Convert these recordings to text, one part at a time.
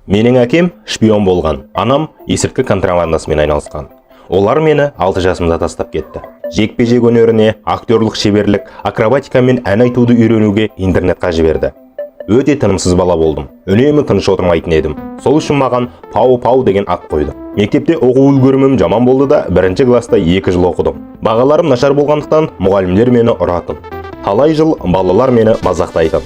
Менің әкем шпион болған, анам есірткі контрабандасымен айналысқан. Олар мені 6 жасымда тастап кетті. Жекпе-жек өнеріне, актерлік шеберлік, акробатика мен ән айтуды үйренуге интернетқа жіберді. Өте тынымсыз бала болдым. Үнемі тыныш отырмайтын едім. Сол үшін маған Пау деген ат қойды. Мектепте оқу үлгерімім жаман болды да, 1-ші класста 2 жыл оқыдым. Бағаларым нашар болғандықтан мұғалімдер мені ұратын. Талай жыл балалар мені мазақтайтын.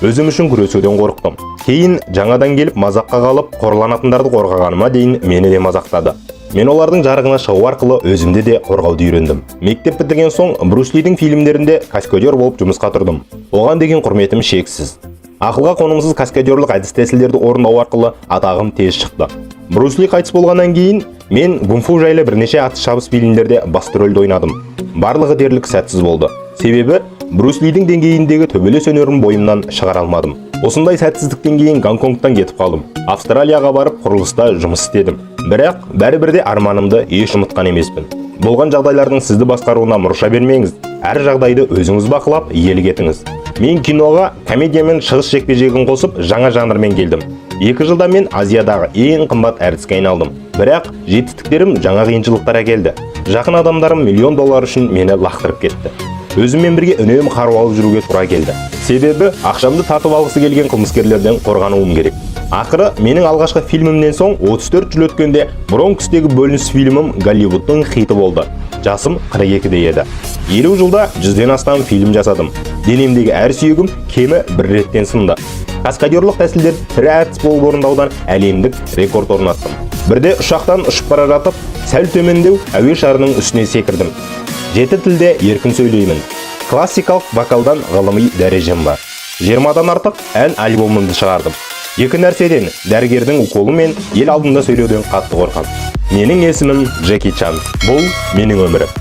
Өзім үшін күресуден қорықтым. Кейін жаңадан келіп мазаққа қалып, қорланатындарды қорғағаныма дейін мені де мазақтады. Мен олардың жарығына шығу арқылы өзімде де қорғауды үйрендім. Мектеп бітірген соң Брюс Лидің фильмдерінде каскадер болып жұмысқа тұрдым. Оған деген құрметім шексіз. Ақылға қонымсыз каскадерлік әдіс-тәсілдерді орындау арқылы атағым тез шықты. Брюс Ли қайтыс болғаннан кейін мен кунг-фу жайлы бірнеше атыс-шабыс фильмдерде басты рөлді ойнадым. Барлығы дерлік сәтсіз болды. Себебі Брюс Лидің деңгейіндегі төбелес өнерін бойымнан шығара алмадым. Осындай сәтсіздіктен кейін Гонконгтан кетіп қалдым. Австралияға барып құрылыста жұмыс істедім. Бірақ бәрібір де арманымды еш ұмытқан емеспін. Болған жағдайлардың сізді басқаруына мұрша бермеңіз. Әр жағдайды өзіңіз бақылап, иелік етіңіз. Мен киноға комедия мен шығыс жекпе-жегін қосып, жаңа жанрмен келдім. 2 жылда мен Азиядағы ең қымбат әртіске айналдым. Бірақ жетістіктерім жаңа қиыншылықтар әкелді. Жақын адамдарым $1 миллион үшін мені лақтырып кетті. Өзіммен бірге үнемі қару алып жүруге тура келді. Себебі ақшамды тартып алғысы келген қылмыскерлерден қорғануым керек. Ақыры менің алғашқы фильмімнен соң 34 жыл өткенде Бронкстегі бөлініс фильмім Голливудтың хиті болды. Жасым 42-де еді. 50 жылда 100-ден астам фильм жасадым. Денемдегі әр сүйегім кемі 1 реттен сынды. Каскадерлік тәсілдер тірі әртіс болып орындаудан әлемдік рекорд орнаттым. Бірде ұшақтан ұшып бара жатып, сәл төмендеу әуе шарының үстіне секірдім. 7 тілде еркін сөйлеймін. Классикалық вокалдан ғылыми дәрежем бар. 20-дан артық ән альбомымды шығардым. 2 нәрседен дәрігердің уколы мен ел алдында сөйлеуден қатты қорқам. Менің есімім Джеки Чан. Бұл менің өмірім.